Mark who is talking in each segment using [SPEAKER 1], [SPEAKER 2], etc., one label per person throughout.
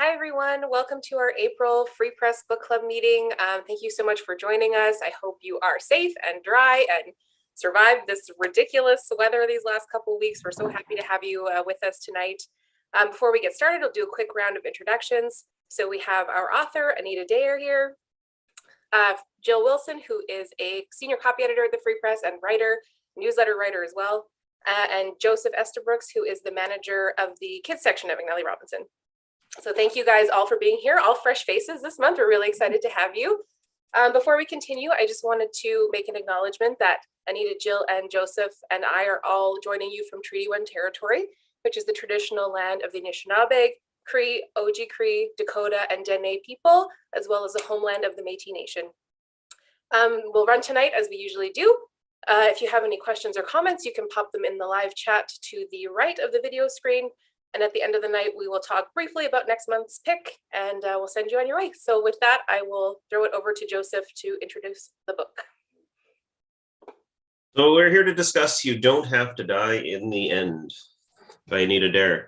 [SPEAKER 1] Hi, everyone. Welcome to our April Free Press Book Club meeting. Thank you so much for joining us. I hope you are safe and dry and survived this ridiculous weather these last couple of weeks. We're so happy to have you with us tonight. Before we get started, I'll do a quick round of introductions. So we have our author, Anita Daher here, Jill Wilson, who is a senior copy editor at the Free Press and writer, newsletter writer as well, and Josef Estabrooks, who is the manager of the kids section at McNally Robinson. So thank you guys all for being here, all fresh faces this month. We're really excited to have you. Before we continue, I just wanted to make an acknowledgement that Anita, Jill, and Joseph and I are all joining you from Treaty 1 territory, which is the traditional land of the Anishinaabe, Cree, Oji-Cree, Dakota, and Dene people, as well as the homeland of the Métis Nation. We'll run tonight as we usually do. If you have any questions or comments, you can pop them in the live chat to the right of the video screen. And at the end of the night, we will talk briefly about next month's pick, and we'll send you on your way. So with that, I will throw it over to Joseph to introduce the book.
[SPEAKER 2] So we're here to discuss You Don't Have to Die in the End by Anita Daher.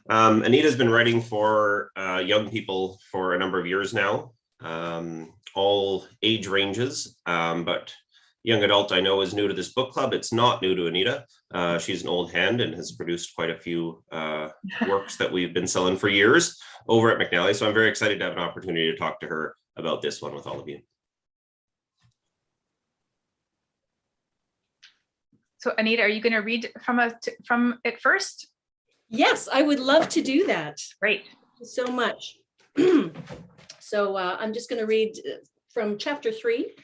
[SPEAKER 2] Anita's been writing for young people for a number of years now, all age ranges, but young adult I know is new to this book club. It's not new to Anita. She's an old hand and has produced quite a few works that we've been selling for years over at McNally. So I'm very excited to have an opportunity to talk to her about this one with all of you.
[SPEAKER 3] So Anita, are you going to read from it first?
[SPEAKER 4] Yes, I would love to do that.
[SPEAKER 3] Great.
[SPEAKER 4] Thank you so much. So I'm just going to read from chapter 3.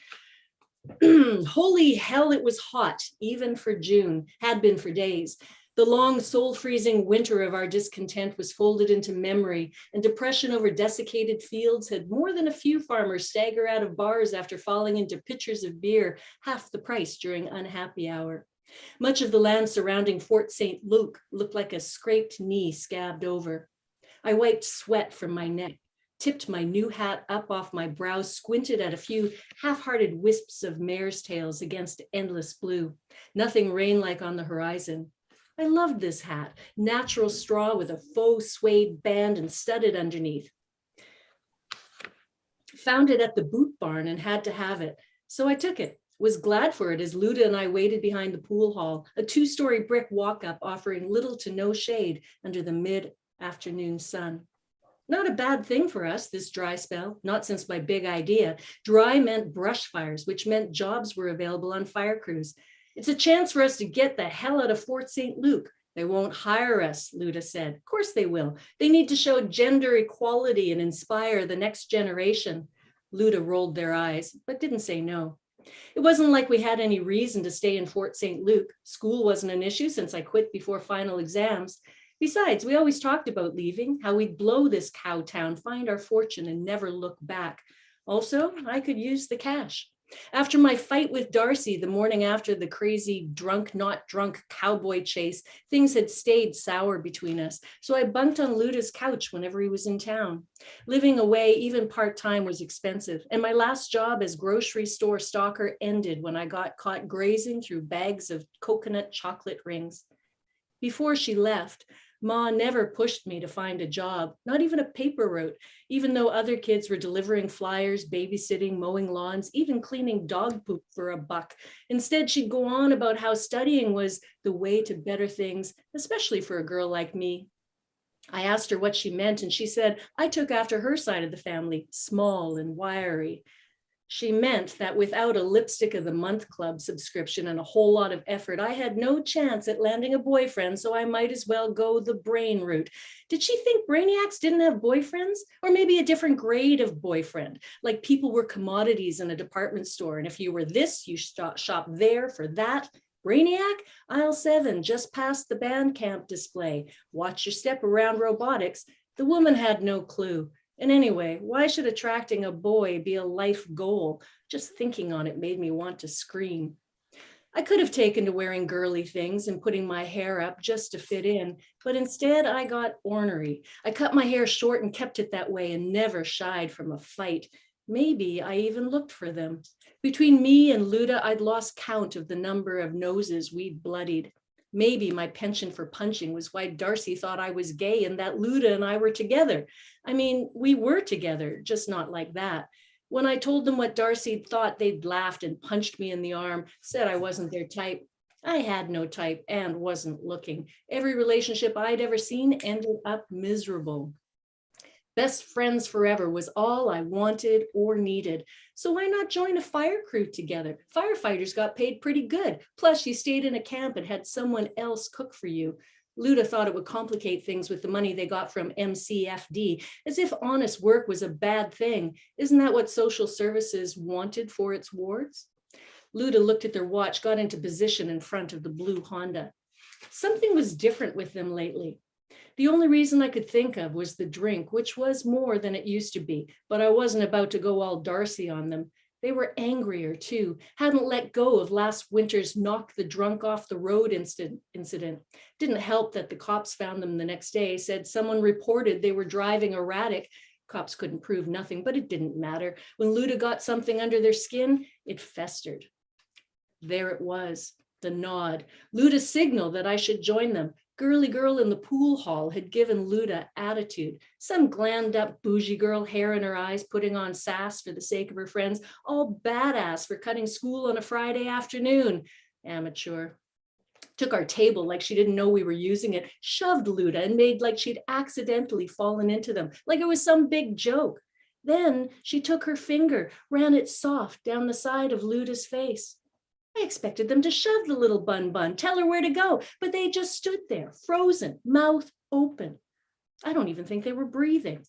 [SPEAKER 4] Holy hell, it was hot, even for June, had been for days. The long, soul-freezing winter of our discontent was folded into memory, and depression over desiccated fields had more than a few farmers stagger out of bars after falling into pitchers of beer, half the price during unhappy hour. Much of the land surrounding Fort St. Luke looked like a scraped knee scabbed over. I wiped sweat from my neck, tipped my new hat up off my brow, squinted at a few half-hearted wisps of mare's tails against endless blue. Nothing rain-like on the horizon. I loved this hat, natural straw with a faux suede band and studded underneath. Found it at the boot barn and had to have it, so I took it. Was glad for it as Luda and I waited behind the pool hall, a 2-story brick walk-up offering little to no shade under the mid-afternoon sun. Not a bad thing for us, this dry spell, not since my big idea. Dry meant brush fires, which meant jobs were available on fire crews. It's a chance for us to get the hell out of Fort St. Luke. They won't hire us, Luda said. Of course they will. They need to show gender equality and inspire the next generation. Luda rolled their eyes, but didn't say no. It wasn't like we had any reason to stay in Fort St. Luke. School wasn't an issue since I quit before final exams. Besides, we always talked about leaving, how we'd blow this cow town, find our fortune, and never look back. Also, I could use the cash. After my fight with Darcy the morning after the crazy drunk, not drunk cowboy chase, things had stayed sour between us, so I bunked on Luda's couch whenever he was in town. Living away, even part-time, was expensive, and my last job as grocery store stalker ended when I got caught grazing through bags of coconut chocolate rings. Before she left, Ma never pushed me to find a job, not even a paper route, even though other kids were delivering flyers, babysitting, mowing lawns, even cleaning dog poop for $1. Instead, she'd go on about how studying was the way to better things, especially for a girl like me. I asked her what she meant, and she said I took after her side of the family, small and wiry. She meant that without a Lipstick of the Month Club subscription and a whole lot of effort, I had no chance at landing a boyfriend, so I might as well go the brain route. Did she think brainiacs didn't have boyfriends? Or maybe a different grade of boyfriend, like people were commodities in a department store, and if you were this, you shop there for that. Brainiac, aisle 7, just past the band camp display. Watch your step around robotics. The woman had no clue. And anyway, why should attracting a boy be a life goal? Just thinking on it made me want to scream. I could have taken to wearing girly things and putting my hair up just to fit in, but instead I got ornery. I cut my hair short and kept it that way and never shied from a fight. Maybe I even looked for them. Between me and Luda, I'd lost count of the number of noses we'd bloodied. Maybe my penchant for punching was why Darcy thought I was gay and that Luda and I were together. I mean, we were together, just not like that. When I told them what Darcy thought, they'd laughed and punched me in the arm, said I wasn't their type. I had no type and wasn't looking. Every relationship I'd ever seen ended up miserable. Best friends forever was all I wanted or needed. So why not join a fire crew together? Firefighters got paid pretty good. Plus you stayed in a camp and had someone else cook for you. Luda thought it would complicate things with the money they got from MCFD, as if honest work was a bad thing. Isn't that what social services wanted for its wards? Luda looked at their watch, got into position in front of the blue Honda. Something was different with them lately. The only reason I could think of was the drink, which was more than it used to be, but I wasn't about to go all Darcy on them. They were angrier too, hadn't let go of last winter's knock the drunk off the road incident. Didn't help that the cops found them the next day, said someone reported they were driving erratic. Cops couldn't prove nothing, but it didn't matter. When Luda got something under their skin, it festered. There it was, the nod. Luda signaled that I should join them. Girly girl in the pool hall had given Luda attitude. Some glammed up bougie girl, hair in her eyes, putting on sass for the sake of her friends, all badass for cutting school on a Friday afternoon. Amateur. Took our table like she didn't know we were using it, shoved Luda and made like she'd accidentally fallen into them, like it was some big joke. Then she took her finger, ran it soft down the side of Luda's face. I expected them to shove the little bun, tell her where to go, but they just stood there, frozen, mouth open. I don't even think they were breathing.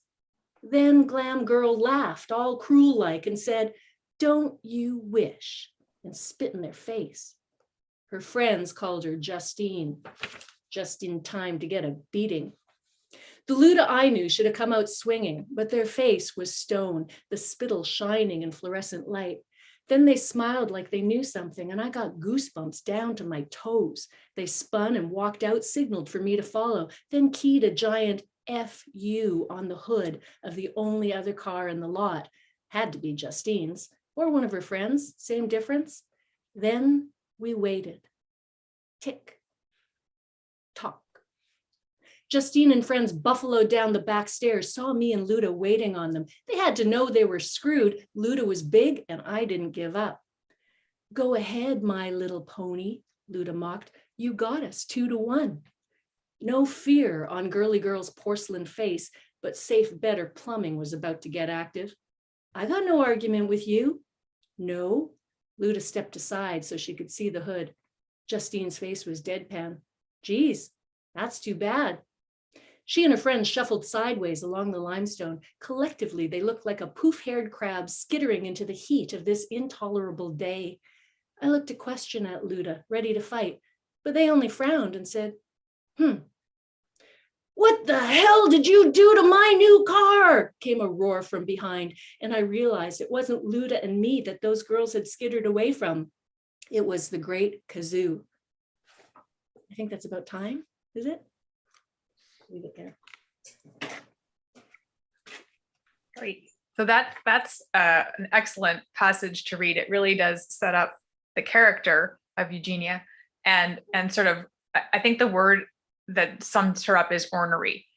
[SPEAKER 4] Then Glam Girl laughed, all cruel-like, and said, "Don't you wish?" and spit in their face. Her friends called her Justine, just in time to get a beating. The Luda I knew should have come out swinging, but their face was stone, the spittle shining in fluorescent light. Then they smiled like they knew something, and I got goosebumps down to my toes. They spun and walked out, signaled for me to follow, then keyed a giant FU on the hood of the only other car in the lot. Had to be Justine's, or one of her friends, same difference. Then we waited. Tick, tock. Justine and friends buffaloed down the back stairs, saw me and Luda waiting on them. They had to know they were screwed. Luda was big and I didn't give up. "Go ahead, my little pony," Luda mocked. "You got us 2-1. No fear on Girly Girl's porcelain face, but safe better plumbing was about to get active. "I got no argument with you." "No." Luda stepped aside so she could see the hood. Justine's face was deadpan. "Geez, that's too bad." She and her friends shuffled sideways along the limestone. Collectively, they looked like a poof-haired crab skittering into the heat of this intolerable day. I looked a question at Luda, ready to fight, but they only frowned and said, "What the hell did you do to my new car?" came a roar from behind, and I realized it wasn't Luda and me that those girls had skittered away from. It was the great kazoo. I think that's about time, is it? Leave it there.
[SPEAKER 3] Great. So that's an excellent passage to read. It really does set up the character of Eugenia, and sort of, I think the word that sums her up is ornery.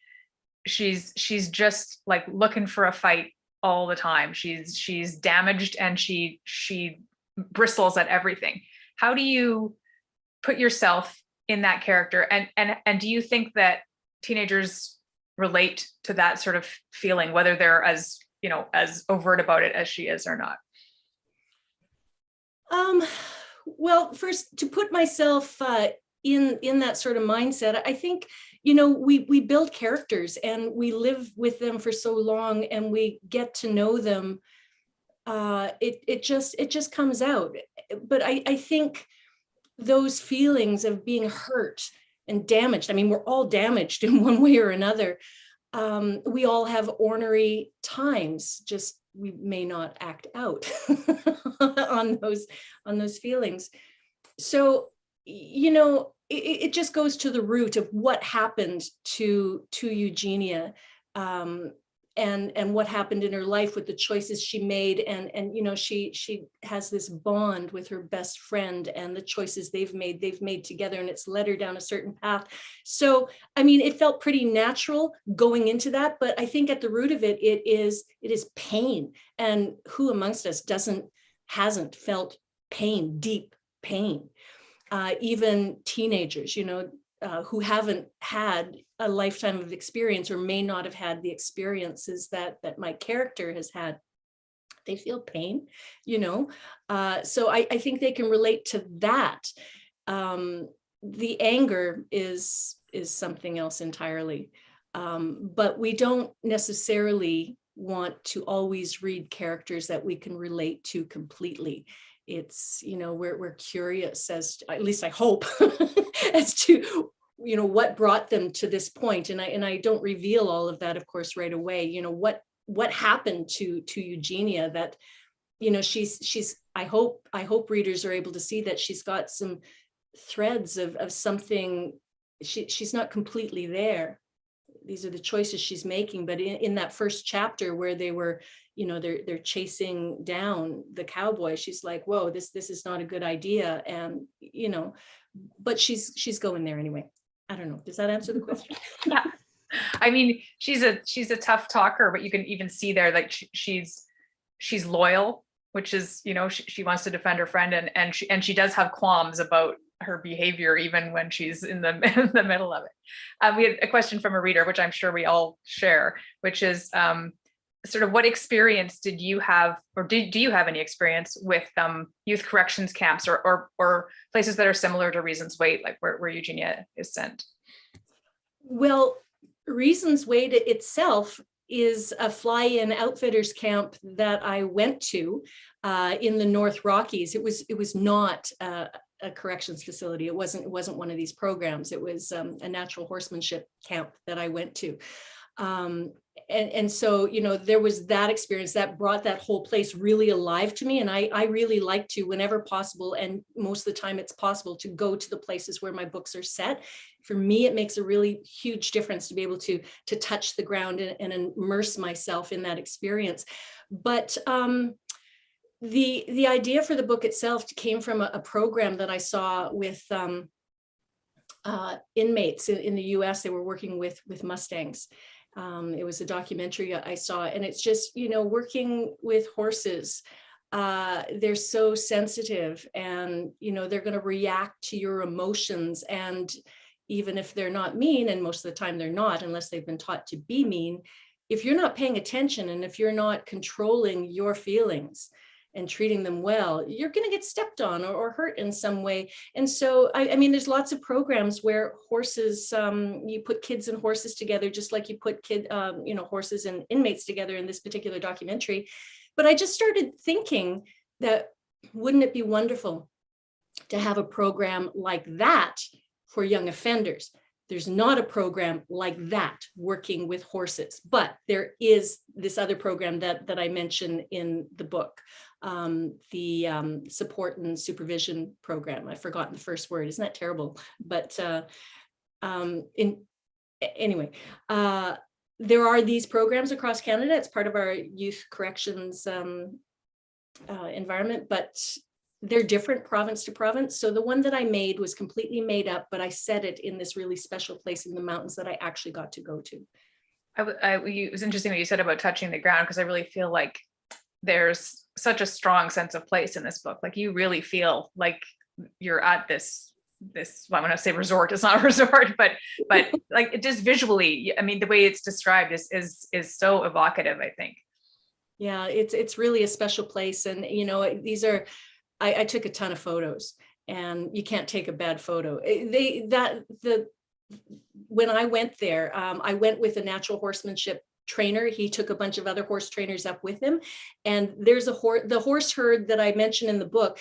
[SPEAKER 3] She's just like looking for a fight all the time. She's damaged and she bristles at everything. How do you put yourself in that character? And do you think that teenagers relate to that sort of feeling, whether they're as overt about it as she is or not?
[SPEAKER 4] Well, first, to put myself in that sort of mindset, I think, we build characters and we live with them for so long and we get to know them. It just comes out. But I think those feelings of being hurt and damaged, I mean, we're all damaged in one way or another. We all have ornery times, just we may not act out on those feelings. So, it just goes to the root of what happened to Eugenia. and what happened in her life with the choices she made, and you know, she has this bond with her best friend, and the choices they've made together, and it's led her down a certain path. So I mean, it felt pretty natural going into that, but I think at the root of it, it is pain. And who amongst us hasn't felt pain, deep pain? Even teenagers, you know, who haven't had a lifetime of experience, or may not have had the experiences that my character has had, they feel pain, you know. So I think they can relate to that. The anger is something else entirely, but we don't necessarily want to always read characters that we can relate to completely. It's, you know, we're curious, as to, at least I hope, as to, you know, what brought them to this point. And I don't reveal all of that, of course, right away. You know, what happened to Eugenia, that, you know, she's I hope readers are able to see that she's got some threads of something. She's not completely there. These are the choices she's making. But in that first chapter where they were, you know, they're chasing down the cowboy, she's like, whoa, this is not a good idea. And, you know, but she's going there anyway. I don't know. Does that answer the question?
[SPEAKER 3] Yeah. I mean, she's a tough talker, but you can even see there, like she's loyal, which is, you know, she wants to defend her friend, and she does have qualms about her behavior, even when she's in the middle of it. We had a question from a reader, which I'm sure we all share, which is sort of, what experience did you have, or do you have any experience with youth corrections camps, or places that are similar to Reasons Wait, like where Eugenia is sent?
[SPEAKER 4] Well, Reasons Wait itself is a fly-in outfitters camp that I went to in the North Rockies. It was not a corrections facility. It wasn't one of these programs. It was a natural horsemanship camp that I went to. And so, you know, there was that experience that brought that whole place really alive to me. And I really like to, whenever possible, and most of the time it's possible, to go to the places where my books are set. For me, it makes a really huge difference to be able to touch the ground and immerse myself in that experience. But the idea for the book itself came from a program that I saw with inmates in the US. They were working with Mustangs. It was a documentary I saw, and it's just, you know, working with horses. They're so sensitive, and, you know, they're going to react to your emotions. And even if they're not mean, and most of the time they're not, unless they've been taught to be mean, if you're not paying attention, and if you're not controlling your feelings and treating them well, you're going to get stepped on or hurt in some way. And so, I mean, there's lots of programs where horses, you put kids and horses together, just like you put you know, horses and inmates together in this particular documentary. But I just started thinking that, wouldn't it be wonderful to have a program like that for young offenders? There's not a program like that working with horses, but there is this other program that I mentioned in the book, the support and supervision program. I've forgotten the first word. Isn't that terrible? But anyway, there are these programs across Canada. It's part of our youth corrections environment, but they're different province to province. So the one that I made was completely made up, but I set it in this really special place in the mountains that I actually got to go to.
[SPEAKER 3] It was interesting what you said about touching the ground, because I really feel like there's such a strong sense of place in this book. Like, you really feel like you're at this, well, I'm going to say resort, it's not a resort, but like, it just visually, I mean, the way it's described is so evocative, I think.
[SPEAKER 4] Yeah, it's really a special place. And, you know, these are, I took a ton of photos, and you can't take a bad photo. When I went there, I went with a natural horsemanship trainer. He took a bunch of other horse trainers up with him. And there's the horse herd that I mentioned in the book.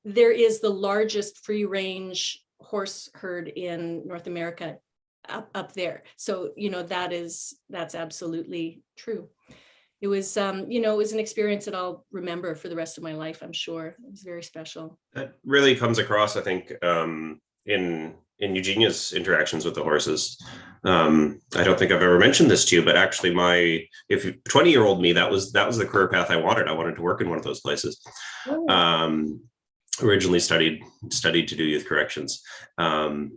[SPEAKER 4] There is the largest free range horse herd in North America up there. So, you know, that's absolutely true. It was, you know, it was an experience that I'll remember for the rest of my life, I'm sure. It was very special.
[SPEAKER 2] That really comes across, I think, in Eugenia's interactions with the horses. I don't think I've ever mentioned this to you, but actually if 20-year-old me, that was the career path I wanted. I wanted to work in one of those places. Originally studied to do youth corrections. And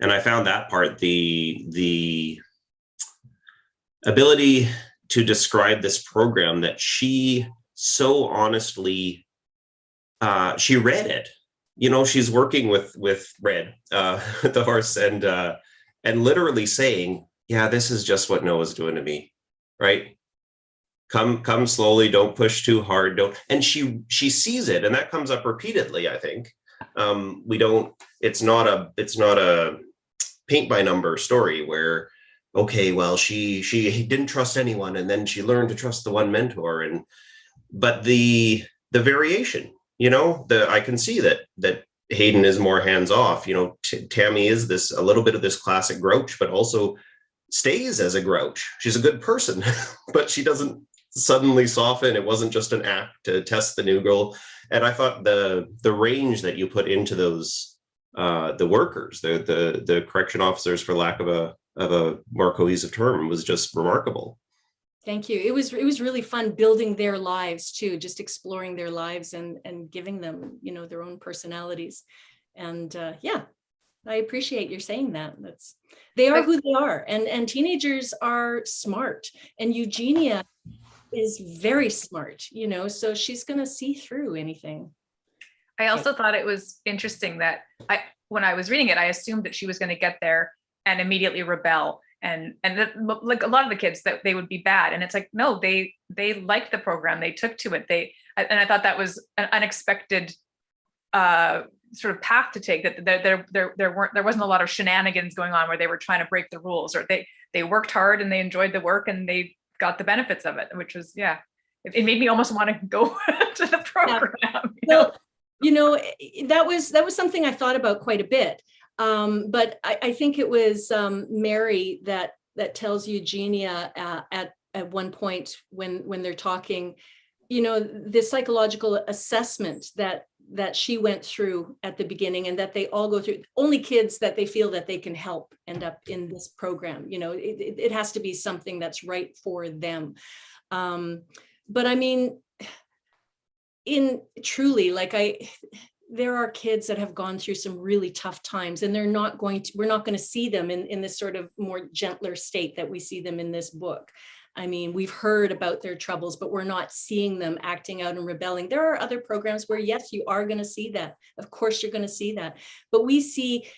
[SPEAKER 2] I found that part, the ability to describe this program that she so honestly, she read it. You know, she's working with Red, the horse, and literally saying, yeah, this is just what Noah's doing to me, right? Come slowly, don't push too hard, don't. And she sees it, and that comes up repeatedly, I think. It's not a paint by number story where, okay, well, she didn't trust anyone, and then she learned to trust the one mentor, but the variation, you know, I can see that Hayden is more hands off. You know, Tammy is a little bit of this classic grouch, but also stays as a grouch. She's a good person, but she doesn't suddenly soften. It wasn't just an act to test the new girl. And I thought the range that you put into those the workers, the correction officers, for lack of a more cohesive term, was just remarkable.
[SPEAKER 4] Thank you. It was really fun building their lives too, just exploring their lives and giving them, you know, their own personalities. And yeah, I appreciate your saying that. They are who they are, and teenagers are smart, and Eugenia is very smart, you know, so she's going to see through anything.
[SPEAKER 3] I also thought it was interesting that when I was reading it, I assumed that she was going to get there and immediately rebel. And like a lot of the kids, that they would be bad. And it's like, no, they liked the program. They took to it. And I thought that was an unexpected sort of path to take, that there wasn't a lot of shenanigans going on where they were trying to break the rules, or they worked hard and they enjoyed the work and they got the benefits of it, which was, yeah, it made me almost want to go to the program.
[SPEAKER 4] Yeah. Well, you know, that was something I thought about quite a bit. But I think it was Mary that tells Eugenia at one point when they're talking, you know, the psychological assessment that she went through at the beginning, and that they all go through. Only kids that they feel that they can help end up in this program. You know, it has to be something that's right for them. But I mean, there are kids that have gone through some really tough times, and we're not going to see them in this sort of more gentler state that we see them in this book. I mean, we've heard about their troubles, but we're not seeing them acting out and rebelling. There are other programs where, yes, you are going to see that. Of course, you're going to see that. But we see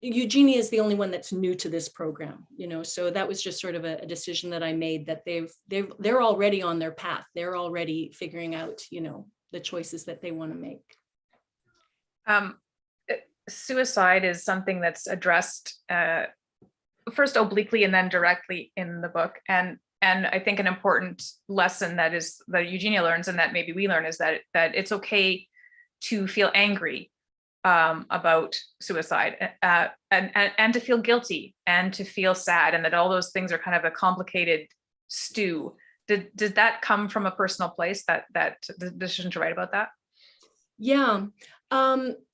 [SPEAKER 4] Eugenia is the only one that's new to this program, you know, so that was just sort of a decision that I made, that they're already on their path. They're already figuring out, you know, the choices that they want to make.
[SPEAKER 3] Suicide is something that's addressed first obliquely and then directly in the book, and I think an important lesson that Eugenia learns, and that maybe we learn, is that it's okay to feel angry about suicide, and to feel guilty and to feel sad, and that all those things are kind of a complicated stew. Did that come from a personal place, that the decision to write about that?
[SPEAKER 4] Yeah.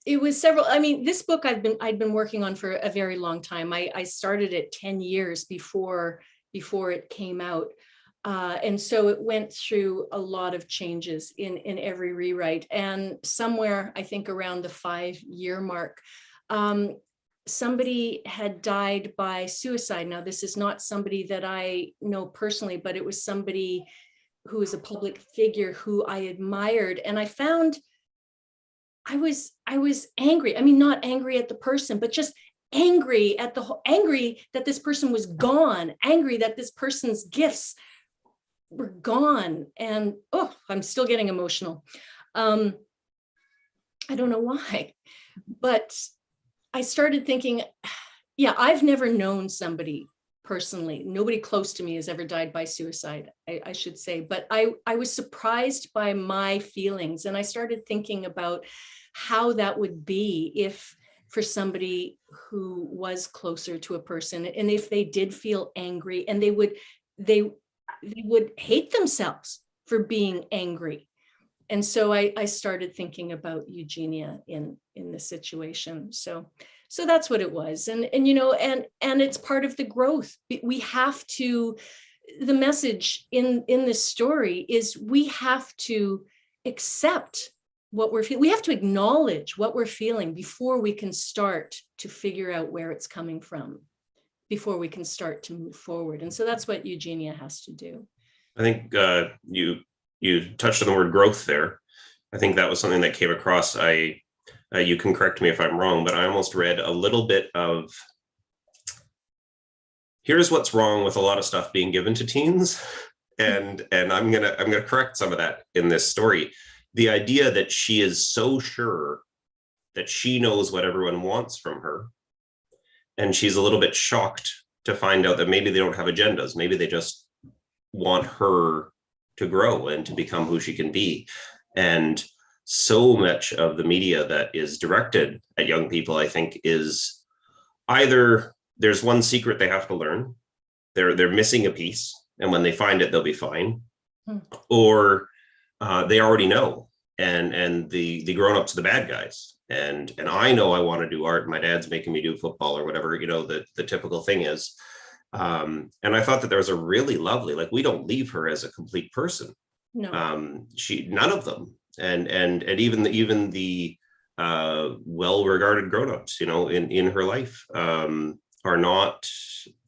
[SPEAKER 4] It was several. I mean, this book I'd been working on for a very long time. I started it 10 years before it came out. And so it went through a lot of changes in every rewrite. And somewhere, I think around the 5-year mark, somebody had died by suicide. Now, this is not somebody that I know personally, but it was somebody who is a public figure who I admired. And I found I was angry. I mean, not angry at the person, but just angry at angry that this person was gone, angry that this person's gifts were gone. And oh, I'm still getting emotional. I don't know why, but I started thinking, yeah, I've never known somebody personally. Nobody close to me has ever died by suicide, I should say. But I was surprised by my feelings. And I started thinking about how that would be if for somebody who was closer to a person, and if they did feel angry, and they would hate themselves for being angry. And so I started thinking about Eugenia in this situation. So So that's what it was. And you know, and it's part of the growth. We have to, the message in this story is we have to accept what we're feeling. We have to acknowledge what we're feeling before we can start to figure out where it's coming from, before we can start to move forward. And so that's what Eugenia has to do.
[SPEAKER 2] I think you touched on the word growth there. I think that was something that came across. You can correct me if I'm wrong, but I almost read a little bit of, here's what's wrong with a lot of stuff being given to teens, and I'm gonna correct some of that in this story. The idea that she is so sure that she knows what everyone wants from her, and she's a little bit shocked to find out that maybe they don't have agendas. Maybe they just want her to grow and to become who she can be. And so much of the media that is directed at young people, I think, is either there's one secret they have to learn, they're missing a piece, and when they find it, they'll be fine, or they already know, and the grown-ups are the bad guys. And I know I want to do art. My dad's making me do football or whatever, you know, the typical thing is. And I thought that there was a really lovely, like, we don't leave her as a complete person.
[SPEAKER 4] No.
[SPEAKER 2] None of them. And even the well-regarded grown-ups, you know, in her life are not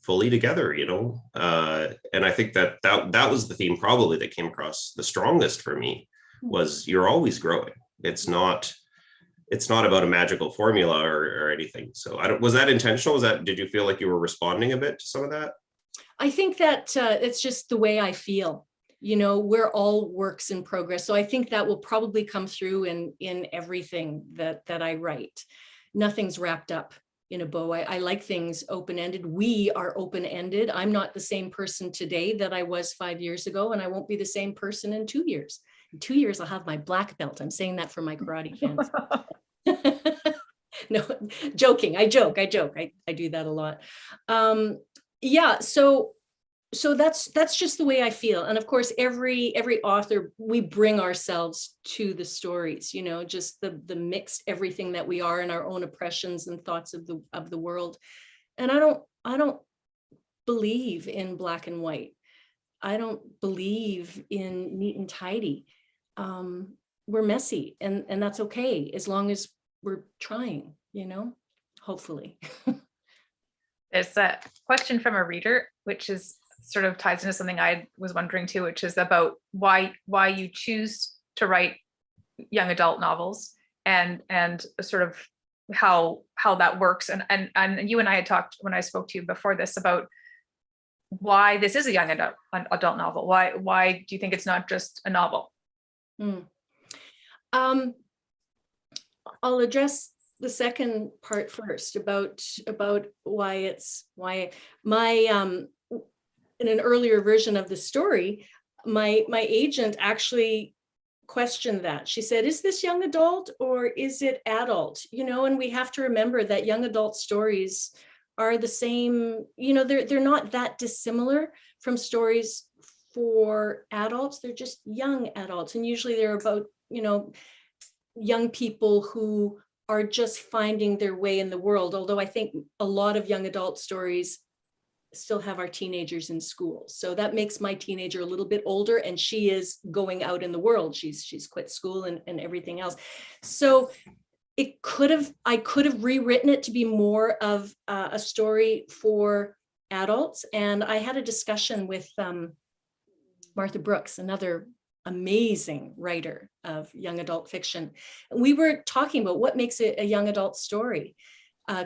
[SPEAKER 2] fully together, you know. And I think that was the theme probably that came across the strongest for me, was you're always growing. It's not about a magical formula or anything. So was that intentional? Did you feel like you were responding a bit to some of that?
[SPEAKER 4] I think that it's just the way I feel. You know, we're all works in progress. So I think that will probably come through in everything that I write. Nothing's wrapped up in a bow. I like things open-ended. We are open-ended. I'm not the same person today that I was 5 years ago, and I won't be the same person in 2 years. In 2 years, I'll have my black belt. I'm saying that for my karate fans. No, joking. I joke. I do that a lot. Yeah. So that's just the way I feel. And of course, every author, we bring ourselves to the stories, you know, just the mixed everything that we are and our own oppressions and thoughts of the world. And I don't believe in black and white. I don't believe in neat and tidy. We're messy, and that's okay, as long as we're trying, you know, hopefully.
[SPEAKER 3] There's a question from a reader, which is sort of ties into something I was wondering too, which is about why you choose to write young adult novels, and sort of how that works. And you and I had talked when I spoke to you before this about why this is a young adult novel. Why do you think it's not just a novel?
[SPEAKER 4] I'll address the second part first about why my in an earlier version of the story, my agent actually questioned that. She said, is this young adult or is it adult? You know, and we have to remember that young adult stories are the same, you know, they're not that dissimilar from stories for adults. They're just young adults, and usually they're about, you know, young people who are just finding their way in the world. Although I think a lot of young adult stories still have our teenagers in school. So that makes my teenager a little bit older, and she is going out in the world. She's quit school and everything else. So I could have rewritten it to be more of a story for adults. And I had a discussion with Martha Brooks, another amazing writer of young adult fiction. We were talking about what makes it a young adult story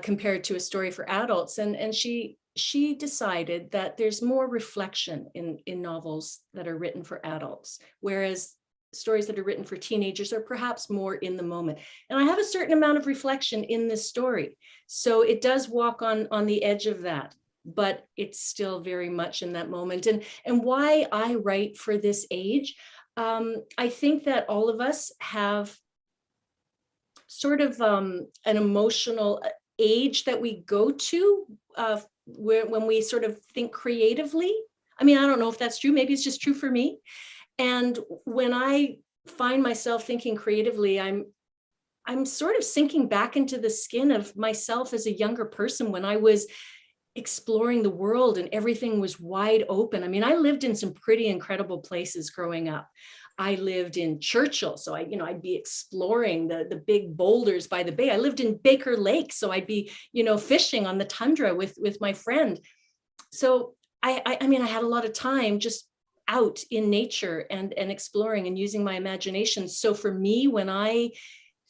[SPEAKER 4] compared to a story for adults. And she decided that there's more reflection in novels that are written for adults, whereas stories that are written for teenagers are perhaps more in the moment. And I have a certain amount of reflection in this story. So it does walk on the edge of that, but it's still very much in that moment. And why I write for this age, I think that all of us have sort of an emotional age that we go to when we sort of think creatively. I mean, I don't know if that's true. Maybe it's just true for me. And when I find myself thinking creatively, I'm I'm sort of sinking back into the skin of myself as a younger person when I was exploring the world and everything was wide open. I mean, I lived in some pretty incredible places growing up. I lived in Churchill, so I'd be exploring the big boulders by the bay. I lived in Baker Lake, so I'd be, fishing on the tundra with my friend. So I mean, I had a lot of time just out in nature and exploring and using my imagination. So for me, when I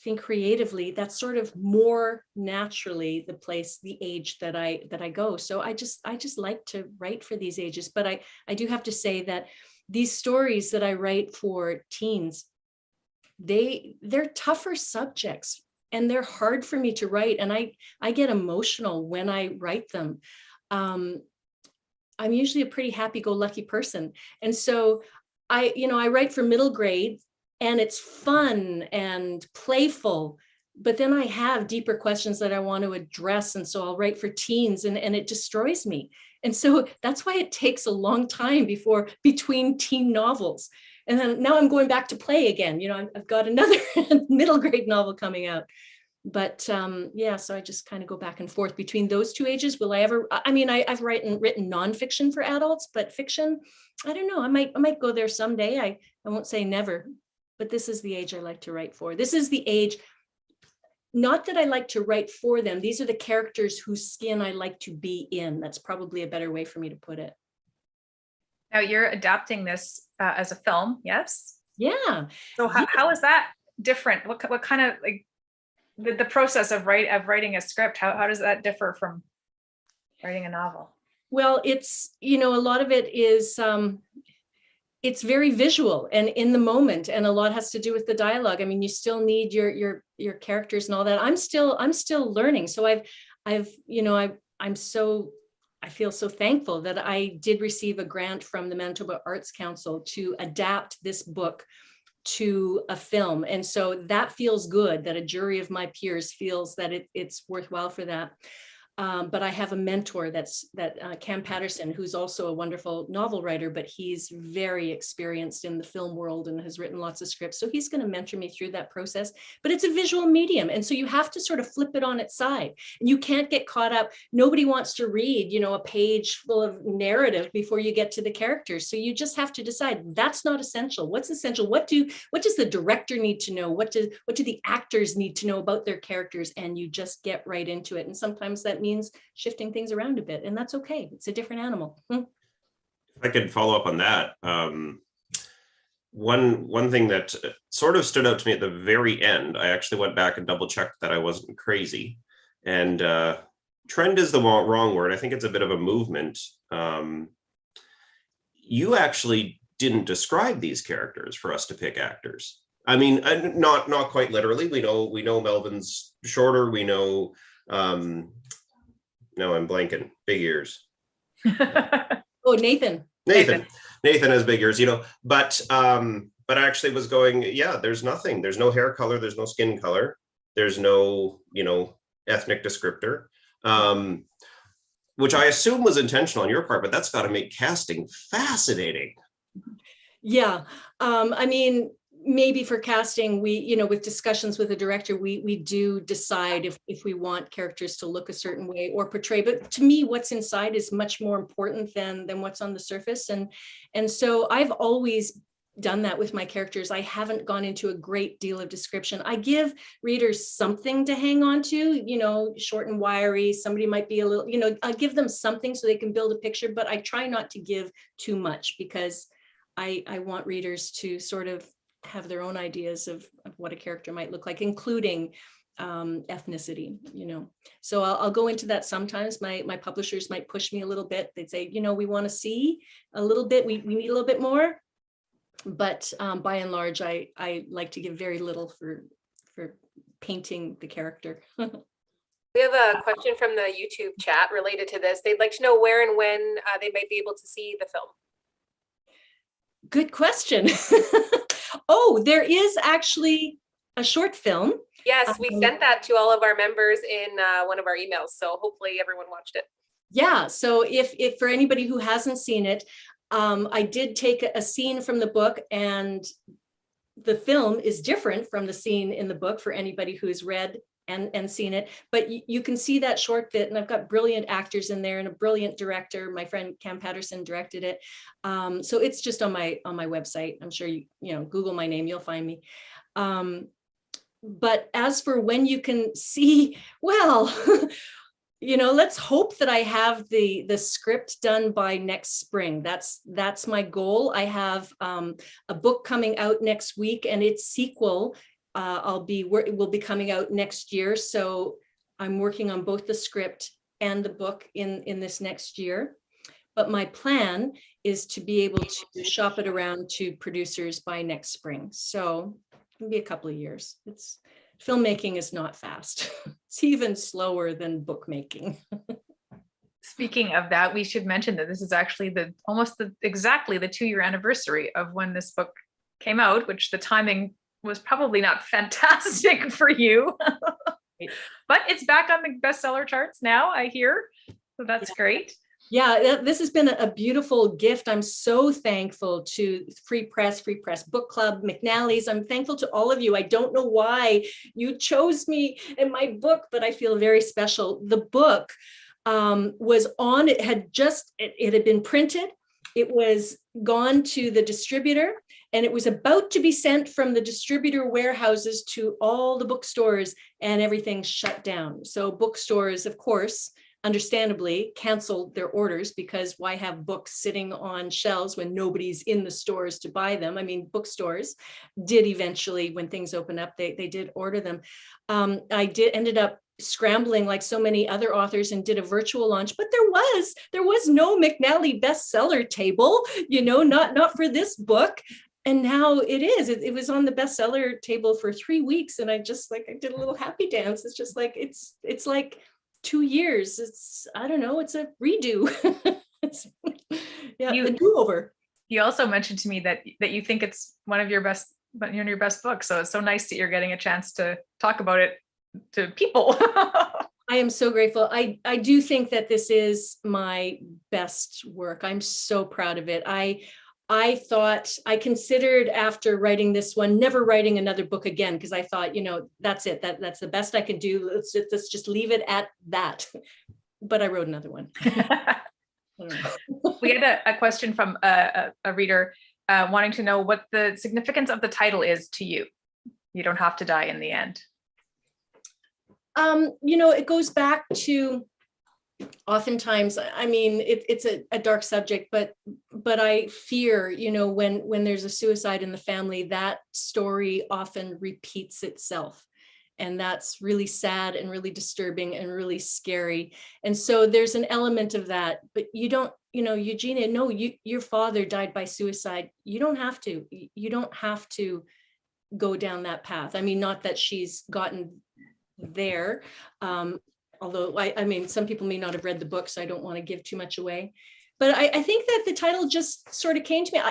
[SPEAKER 4] think creatively, that's sort of more naturally the place, the age that I go. So I just like to write for these ages. But I do have to say that these stories that I write for teens, they're tougher subjects and they're hard for me to write. And I get emotional when I write them. I'm usually a pretty happy-go-lucky person. And so I write for middle grade and it's fun and playful, but then I have deeper questions that I want to address. And so I'll write for teens and it destroys me. And so that's why it takes a long time between teen novels. And then now I'm going back to play again. I've got another middle grade novel coming out. But so I just kind of go back and forth between those two ages. Will I ever, I've written nonfiction for adults, but fiction, I don't know. I might go there someday. I won't say never, but this is the age I like to write for. This is the age, not that I like to write for them. These are the characters whose skin I like to be in. That's probably a better way for me to put it.
[SPEAKER 3] Now you're adapting this as a film, yes?
[SPEAKER 4] Yeah.
[SPEAKER 3] So how is that different? What kind of like the process of writing a script? How does that differ from writing a novel?
[SPEAKER 4] Well, it's, a lot of it is, it's very visual and in the moment, and a lot has to do with the dialogue. I mean, you still need your characters and all that. I'm still learning. So I feel so thankful that I did receive a grant from the Manitoba Arts Council to adapt this book to a film. And so that feels good, that a jury of my peers feels that it's worthwhile for that. But I have a mentor Cam Patterson, who's also a wonderful novel writer, but he's very experienced in the film world and has written lots of scripts. So he's going to mentor me through that process, but it's a visual medium. And so you have to sort of flip it on its side and you can't get caught up. Nobody wants to read, a page full of narrative before you get to the characters. So you just have to decide that's not essential. What's essential? What does the director need to know? What do the actors need to know about their characters? And you just get right into it. And sometimes that means shifting things around a bit, and that's okay. It's a different animal.
[SPEAKER 2] If I could follow up on that, one thing that sort of stood out to me at the very end, I actually went back and double checked that I wasn't crazy. And trend is the wrong word. I think it's a bit of a movement. You actually didn't describe these characters for us to pick actors. I mean, not quite literally. We know Melvin's shorter. We know. No, I'm blanking. Big ears.
[SPEAKER 4] Oh, Nathan
[SPEAKER 2] has big ears, but I actually was going, yeah, there's nothing. There's no hair color. There's no skin color. There's no, ethnic descriptor, which I assume was intentional on your part, but that's got to make casting fascinating.
[SPEAKER 4] Yeah. Maybe for casting, we, with discussions with the director, we do decide if we want characters to look a certain way or portray. But to me, what's inside is much more important than what's on the surface. And so I've always done that with my characters. I haven't gone into a great deal of description. I give readers something to hang on to, short and wiry. Somebody might be a little, I give them something so they can build a picture, but I try not to give too much because I want readers to sort of have their own ideas of what a character might look like, including ethnicity, So I'll go into that sometimes. My publishers might push me a little bit. They'd say, we want to see a little bit, we need a little bit more. But by and large, I like to give very little for painting the character.
[SPEAKER 1] We have a question from the YouTube chat related to this. They'd like to know where and when they might be able to see the film.
[SPEAKER 4] Good question. Oh, there is actually a short film.
[SPEAKER 1] Yes, we sent that to all of our members in one of our emails. So hopefully everyone watched it.
[SPEAKER 4] Yeah. So if for anybody who hasn't seen it, I did take a scene from the book and the film is different from the scene in the book for anybody who's read and seen it, but you can see that short bit, and I've got brilliant actors in there and a brilliant director. My friend Cam Patterson directed it. So it's just on my website. I'm sure you Google my name, you'll find me. But as for when you can see, well, let's hope that I have the script done by next spring. That's my goal. I have a book coming out next week, and its sequel will be coming out next year. So I'm working on both the script and the book in this next year. But my plan is to be able to shop it around to producers by next spring. So it'll be a couple of years. Filmmaking is not fast. It's even slower than bookmaking.
[SPEAKER 3] Speaking of that, we should mention that this is actually exactly the 2-year anniversary of when this book came out, which the timing was probably not fantastic for you. But it's back on the bestseller charts now, I hear. So that's great.
[SPEAKER 4] Yeah, this has been a beautiful gift. I'm so thankful to Free Press Book Club, McNally's. I'm thankful to all of you. I don't know why you chose me in my book, but I feel very special. The book was on, it had been printed. It was gone to the distributor, and it was about to be sent from the distributor warehouses to all the bookstores, and everything shut down. So bookstores, of course, understandably canceled their orders, because why have books sitting on shelves when nobody's in the stores to buy them? I mean, bookstores did eventually, when things opened up, they did order them. I ended up scrambling like so many other authors and did a virtual launch, but there was no McNally bestseller table, not for this book. And now it is. It was on the bestseller table for 3 weeks, and I did a little happy dance. It's just like it's like 2 years. I don't know, it's a redo. It's a do-over.
[SPEAKER 3] You also mentioned to me that you think it's one of your best books. So it's so nice that you're getting a chance to talk about it to people.
[SPEAKER 4] I am so grateful. I do think that this is my best work. I'm so proud of it. I considered, after writing this one, never writing another book again, because I thought, that's it. That's the best I can do. Let's just leave it at that. But I wrote another one.
[SPEAKER 3] We had a question from a reader wanting to know what the significance of the title is to you. You don't have to die in the end. It goes back to, oftentimes, I mean, it's a dark subject, but I fear, when there's a suicide in the family, that story often repeats itself. And that's really sad and really disturbing and really scary. And so there's an element of that, but you don't, Eugenia, no, your father died by suicide. You don't have to go down that path. I mean, not that she's gotten there. Although I mean, some people may not have read the book, so I don't want to give too much away. But I think that the title just sort of came to me.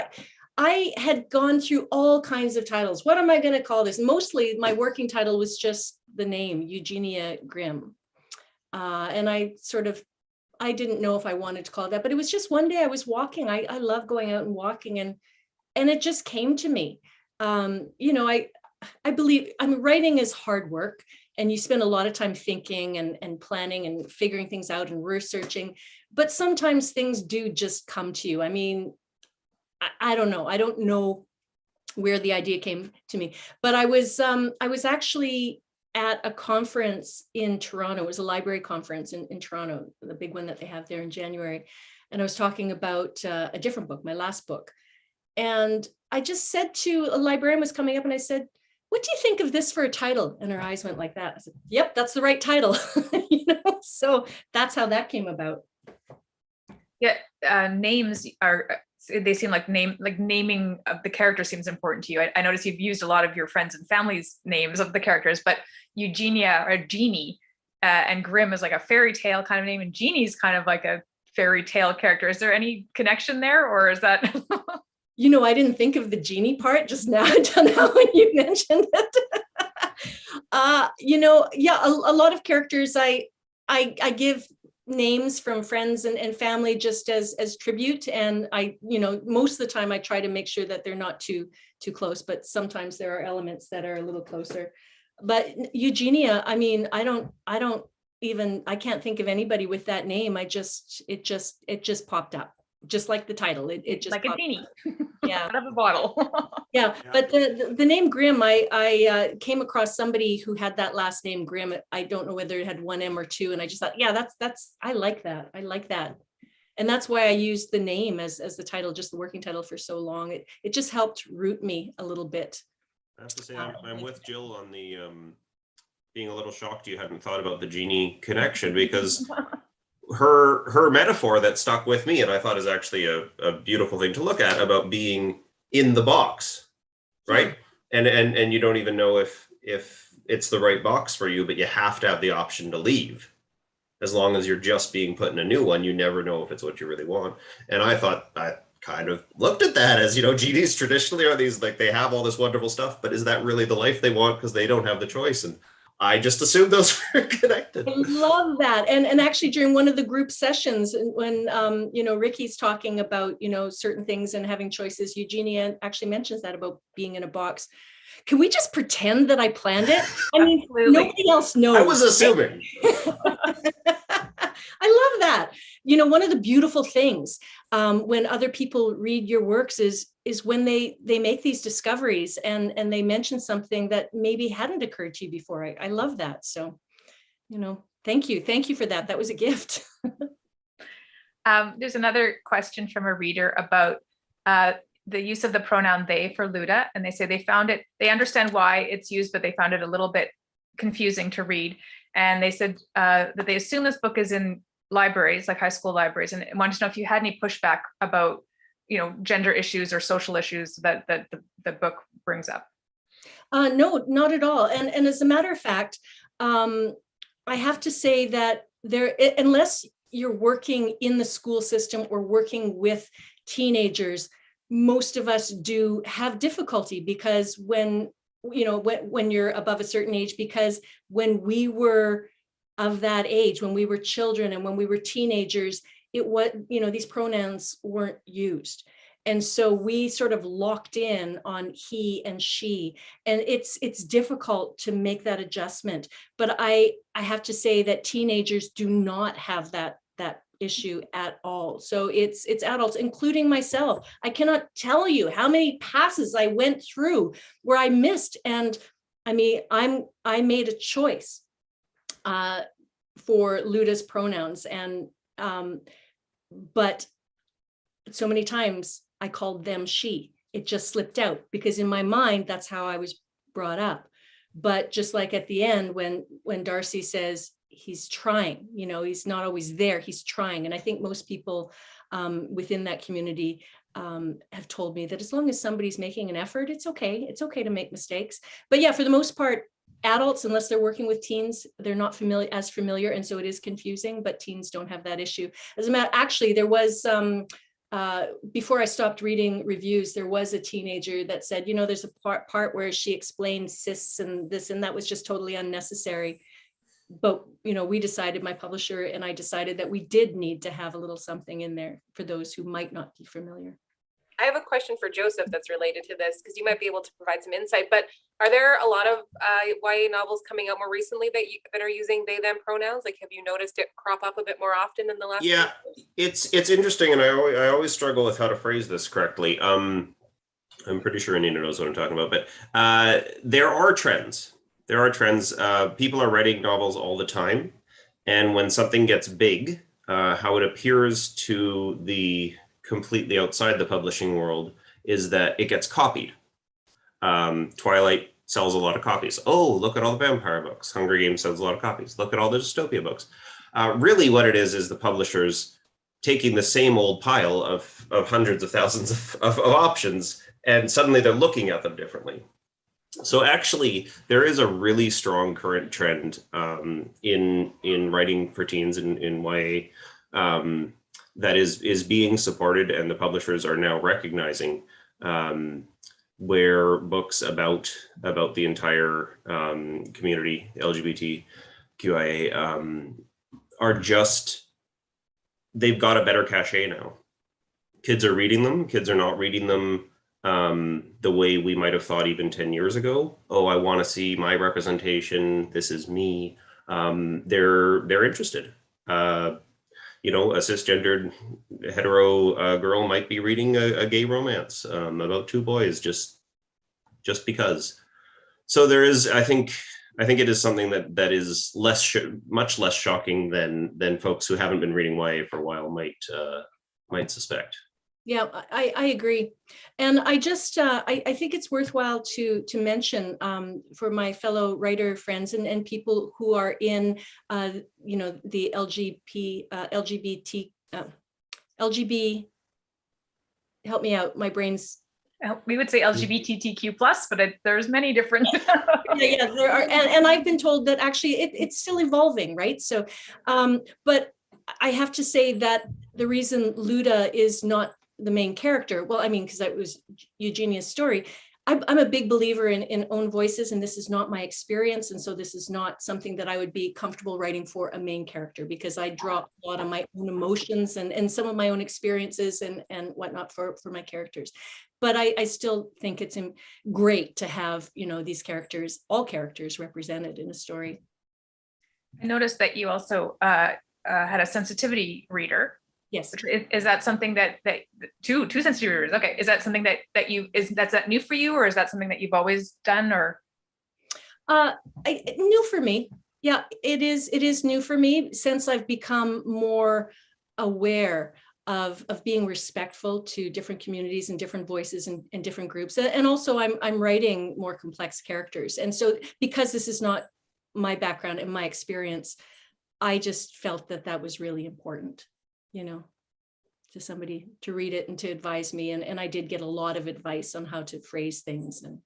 [SPEAKER 3] I had gone through all kinds of titles. What am I going to call this? Mostly my working title was just the name, Eugenia Grimm. And I didn't know if I wanted to call it that, but it was just one day I was walking. I love going out and walking, and it just came to me. I believe, writing is hard work, and you spend a lot of time thinking and planning and figuring things out and researching, but sometimes things do just come to you. I mean, I don't know. I don't know where the idea came to me, but I was actually at a conference in Toronto. It was a library conference in Toronto, the big one that they have there in January. And I was talking about a different book, my last book. And I just said to a librarian was coming up, and I said, "What do you think of this for a title?" And her eyes went like that. I said, "Yep, that's the right title." So that's how that came about. Yeah, names they seem like naming of the character seems important to you. I notice you've used a lot of your friends and family's names of the characters, but Eugenia or Jeannie and Grimm is like a fairy tale kind of name, and Jeannie's kind of like a fairy tale character. Is there any connection there, or is that?
[SPEAKER 4] I didn't think of the genie part just now. I don't know when you mentioned it. A lot of characters I give names from friends and family just as tribute. And I, most of the time I try to make sure that they're not too close, but sometimes there are elements that are a little closer. But Eugenia, I mean, I can't think of anybody with that name. It just popped up, just like the title. It just
[SPEAKER 3] like a genie.
[SPEAKER 4] Yeah.
[SPEAKER 3] Out of a bottle.
[SPEAKER 4] Yeah, but the name Grimm, I came across somebody who had that last name Grimm. I don't know whether it had one M or two, and I just thought, yeah, that's I like that. I like that, and that's why I used the name as the title, just the working title, for so long. It just helped root me a little bit.
[SPEAKER 2] I have to say, I'm with Jill on the being a little shocked you hadn't thought about the genie connection, because her metaphor that stuck with me, and I thought is actually a beautiful thing to look at, about being in the box, right? And you don't even know if it's the right box for you, but you have to have the option to leave. As long as you're just being put in a new one, you never know if it's what you really want. And I thought, I kind of looked at that as, genies traditionally are these, like, they have all this wonderful stuff, but is that really the life they want? Because they don't have the choice. And I just assumed those were connected.
[SPEAKER 4] I love that. And actually during one of the group sessions, when, Ricky's talking about, certain things and having choices, Eugenia actually mentions that about being in a box. Can we just pretend that I planned it? I mean, nobody else knows.
[SPEAKER 2] I was assuming.
[SPEAKER 4] I love that. One of the beautiful things when other people read your works is when they make these discoveries and they mention something that maybe hadn't occurred to you before. I love that. So, thank you. Thank you for that. That was a gift.
[SPEAKER 3] There's another question from a reader about the use of the pronoun they for Luda. And they say they understand why it's used, but they found it a little bit confusing to read. And they said that they assume this book is in libraries, like high school libraries, and wanted to know if you had any pushback about, gender issues or social issues that the book brings up.
[SPEAKER 4] No, not at all. And as a matter of fact, I have to say that unless you're working in the school system or working with teenagers, most of us do have difficulty, because when you're above a certain age, because when we were of that age, when we were children and when we were teenagers, these pronouns weren't used. And so we sort of locked in on he and she, and it's difficult to make that adjustment. But I have to say that teenagers do not have that issue at all. So it's adults, including myself. I cannot tell you how many passes I went through where I missed. And I mean, I made a choice for Luda's pronouns, and but so many times I called them she. It just slipped out, because in my mind that's how I was brought up. But just like at the end, when Darcy says he's trying, he's not always there, he's trying. And I think most people within that community have told me that as long as somebody's making an effort, it's okay to make mistakes. But yeah, for the most part, adults, unless they're working with teens, they're not as familiar, and so it is confusing. But teens don't have that issue. As a matter, actually, there was before I stopped reading reviews, there was a teenager that said, there's a part where she explained cis and this, and that was just totally unnecessary. But we decided, my publisher and I decided, that we did need to have a little something in there for those who might not be familiar.
[SPEAKER 1] I have a question for Joseph that's related to this, because you might be able to provide some insight. But are there a lot of YA novels coming out more recently that are using they them pronouns? Like, have you noticed it crop up a bit more often in the last?
[SPEAKER 2] Yeah, it's interesting, and I always struggle with how to phrase this correctly. I'm pretty sure Anita knows what I'm talking about, but there are trends. There are trends. People are writing novels all the time, and when something gets big, how it appears to the completely outside the publishing world is that it gets copied. Twilight sells a lot of copies. Oh, look at all the vampire books. Hunger Games sells a lot of copies. Look at all the dystopia books. Really what it is the publishers taking the same old pile of hundreds of thousands of options, and suddenly they're looking at them differently. So actually, there is a really strong current trend in writing for teens in YA that is being supported, and the publishers are now recognizing where books about the entire community, LGBTQIA, are just they've got a better cachet now. Kids are reading them. Kids are not reading them the way we might have thought even 10 years ago. Oh, I want to see my representation. This is me. They're interested. You know, a cisgendered hetero girl might be reading a gay romance about two boys just because. So there is, I think it is something that is much less shocking than folks who haven't been reading YA for a while might suspect.
[SPEAKER 4] Yeah, I agree. And I just, I think it's worthwhile to mention for my fellow writer friends and people who are in, you know, the LGBT, help me out, my brain's.
[SPEAKER 3] We would say LGBTQ plus, but there's many different.
[SPEAKER 4] Yeah, there are, and I've been told that actually it's still evolving, right? So, but I have to say that the reason Luda is not the main character, well, I mean, because that was Eugenia's story. I'm a big believer in own voices, and this is not my experience, and so this is not something that I would be comfortable writing for a main character, because I draw a lot of my own emotions and some of my own experiences and whatnot for my characters. But I still think it's great to have, you know, these characters, all characters represented in a story.
[SPEAKER 3] I noticed that you also had a sensitivity reader.
[SPEAKER 4] Yes.
[SPEAKER 3] Is that something that two sensitivity readers? Okay. Is that something that's that new for you, or is that something that you've always done, or?
[SPEAKER 4] New for me. Yeah, it is new for me since I've become more aware of being respectful to different communities and different voices and different groups. And also I'm writing more complex characters. And so because this is not my background and my experience, I just felt that was really important, you know, to somebody to read it and to advise me. And I did get a lot of advice on how to phrase things. And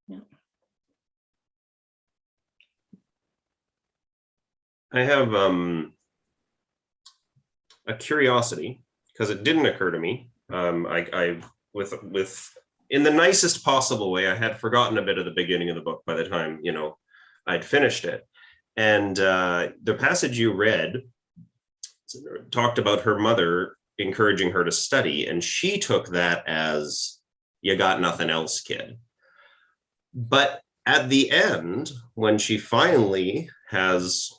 [SPEAKER 4] yeah.
[SPEAKER 2] I have a curiosity, because it didn't occur to me. I in the nicest possible way, I had forgotten a bit of the beginning of the book by the time, you know, I'd finished it. And the passage you read talked about her mother encouraging her to study, and she took that as, you got nothing else, kid. But at the end, when she finally has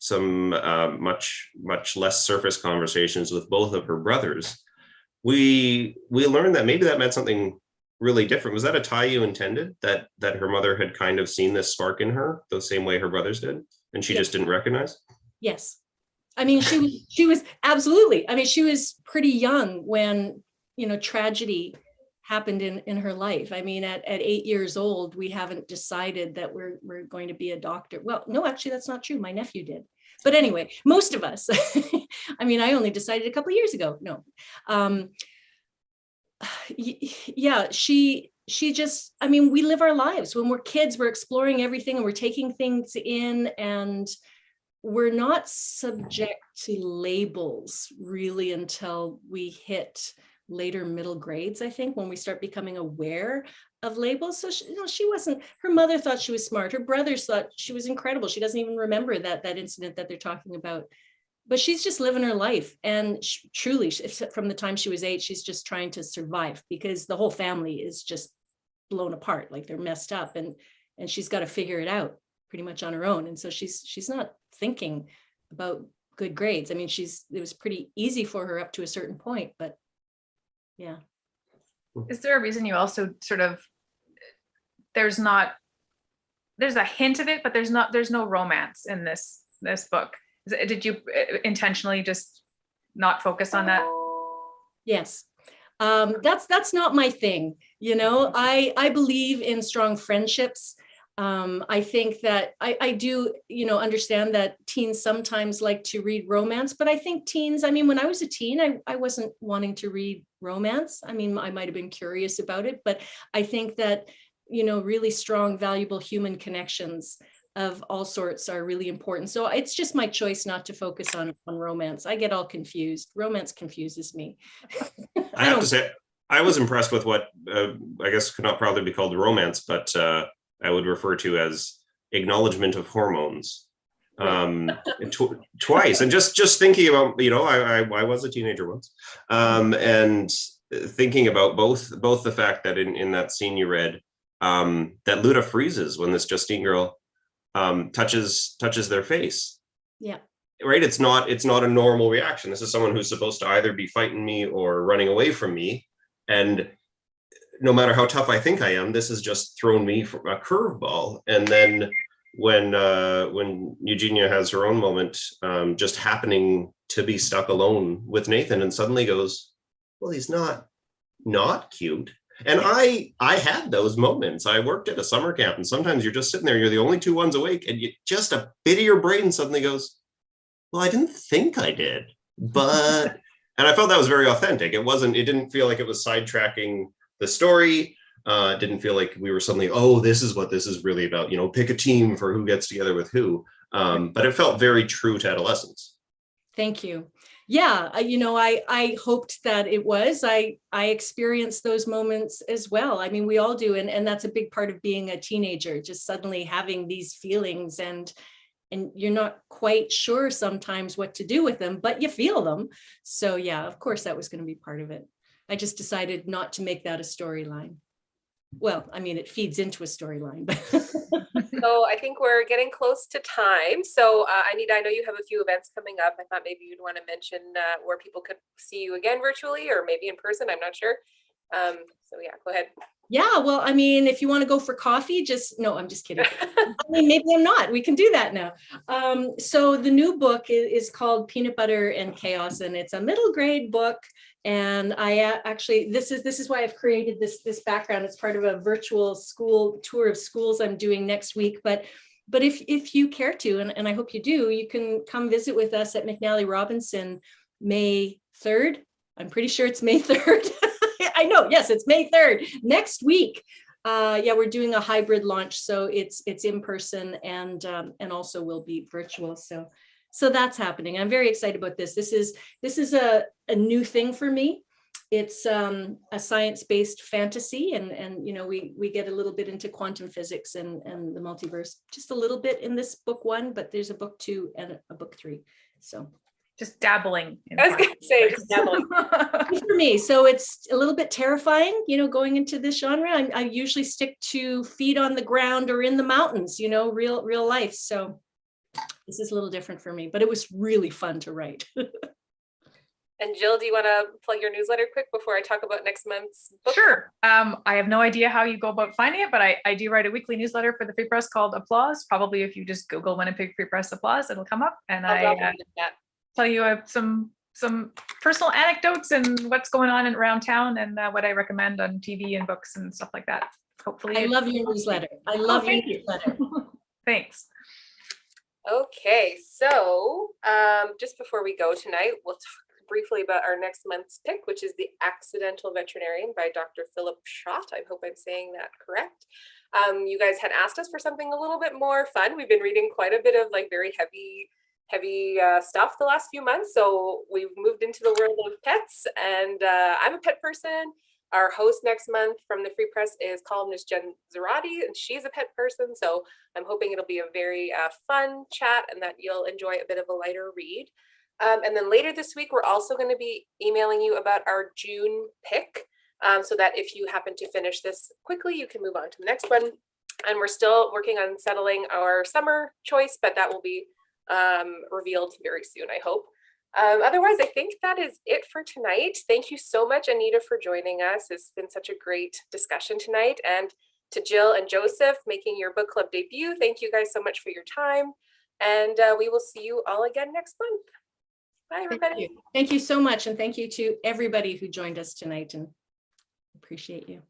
[SPEAKER 2] some much less surface conversations with both of her brothers, we learned that maybe that meant something really different. Was that a tie you intended, that her mother had kind of seen this spark in her the same way her brothers did, and she just didn't recognize?
[SPEAKER 4] Yes. I mean, she was absolutely, I mean, she was pretty young when, you know, tragedy happened in her life. I mean, at 8 years old, we haven't decided that we're going to be a doctor. Well, no, actually, that's not true. My nephew did. But anyway, most of us, I mean, I only decided a couple of years ago. No. Yeah, she just, I mean, we live our lives. When we're kids, we're exploring everything and we're taking things in, and we're not subject to labels really until we hit later middle grades, I think, when we start becoming aware of labels. So she, you know, she wasn't, her mother thought she was smart. Her brothers thought she was incredible. She doesn't even remember that incident that they're talking about. But she's just living her life. And truly, from the time she was 8, she's just trying to survive, because the whole family is just blown apart. Like, they're messed up, and she's got to figure it out pretty much on her own. And so she's not thinking about good grades. I mean, it was pretty easy for her up to a certain point, but yeah.
[SPEAKER 3] Is there a reason you also sort of, there's a hint of it, but there's no romance in this book? Did you intentionally just not focus on that?
[SPEAKER 4] Yes. That's not my thing. You know, I believe in strong friendships. I think that I do, you know, understand that teens sometimes like to read romance, but I think teens, I mean, when I was a teen, I wasn't wanting to read romance. I mean, I might've been curious about it, but I think that, you know, really strong, valuable human connections of all sorts are really important. So it's just my choice not to focus on romance. I get all confused. Romance confuses me.
[SPEAKER 2] I have to say, I was impressed with what I guess could not probably be called romance, but I would refer to as acknowledgement of hormones twice. And just thinking about, you know, I was a teenager once, and thinking about both the fact that in that scene you read, that Luda freezes when this Justine girl touches their face.
[SPEAKER 4] Yeah.
[SPEAKER 2] Right. It's not a normal reaction. This is someone who's supposed to either be fighting me or running away from me. And no matter how tough I think I am, this has just thrown me for a curveball. And then when Eugenia has her own moment, just happening to be stuck alone with Nathan, and suddenly goes, well, he's not cute. And I had those moments. I worked at a summer camp, and sometimes you're just sitting there, you're the only two ones awake, and you just a bit of your brain suddenly goes, well, I didn't think I did, but, and I felt that was very authentic. It didn't feel like it was sidetracking the story. It didn't feel like we were suddenly, oh, this is what this is really about, you know, pick a team for who gets together with who. But it felt very true to adolescence.
[SPEAKER 4] Thank you. Yeah, you know, I hoped that it was. I experienced those moments as well. I mean, we all do. And that's a big part of being a teenager, just suddenly having these feelings and you're not quite sure sometimes what to do with them, but you feel them. So yeah, of course, that was going to be part of it. I just decided not to make that a storyline. Well, I mean, it feeds into a storyline.
[SPEAKER 1] So I think we're getting close to time. So Anita, I know you have a few events coming up. I thought maybe you'd want to mention where people could see you again virtually or maybe in person. I'm not sure. So yeah, go ahead.
[SPEAKER 4] Yeah, well, I mean, if you want to go for coffee, no, I'm just kidding. I mean, maybe I'm not. We can do that now. So the new book is called Peanut Butter and Chaos, and it's a middle grade book. And I actually, this is why I've created this background. It's part of a virtual school tour of schools I'm doing next week. But if you care to, and I hope you do, you can come visit with us at McNally Robinson May 3rd. I'm pretty sure it's May 3rd. I know, yes, it's May 3rd, next week. Yeah, we're doing a hybrid launch, so it's in person and also will be virtual. So that's happening. I'm very excited about this. This is a new thing for me. It's a science-based fantasy, and you know, we get a little bit into quantum physics and the multiverse, just a little bit in this book 1, but there's a book 2 and a book 3. So
[SPEAKER 3] just dabbling.
[SPEAKER 1] I was going to say, just dabbling.
[SPEAKER 4] For me, so it's a little bit terrifying, you know, going into this genre. I usually stick to feet on the ground or in the mountains, you know, real life. So this is a little different for me, but it was really fun to write.
[SPEAKER 1] And Jill, do you want to plug your newsletter quick before I talk about next month's book?
[SPEAKER 3] Sure. I have no idea how you go about finding it, but I do write a weekly newsletter for the Free Press called Applause. Probably if you just Google Winnipeg Free Press Applause, it'll come up. And I tell you some personal anecdotes and what's going on around town and what I recommend on TV and books and stuff like that. Hopefully.
[SPEAKER 4] I love your newsletter. I love your newsletter.
[SPEAKER 3] Thanks.
[SPEAKER 1] Okay, so just before we go tonight, we'll talk briefly about our next month's pick, which is The Accidental Veterinarian by Dr. Philip Schott. I hope I'm saying that correct. You guys had asked us for something a little bit more fun. We've been reading quite a bit of like very heavy stuff the last few months. So we've moved into the world of pets, and I'm a pet person. Our host next month from the Free Press is columnist Jen Zarati, and she's a pet person. So I'm hoping it'll be a very fun chat and that you'll enjoy a bit of a lighter read. And then later this week, we're also going to be emailing you about our June pick, so that if you happen to finish this quickly, you can move on to the next one. And we're still working on settling our summer choice, but that will be revealed very soon, I hope. Otherwise, I think that is it for tonight. Thank you so much, Anita, for joining us. It's been such a great discussion tonight. And to Jill and Joseph making your book club debut, thank you guys so much for your time. And we will see you all again next month. Bye, everybody.
[SPEAKER 4] Thank you so much. And thank you to everybody who joined us tonight, and appreciate you.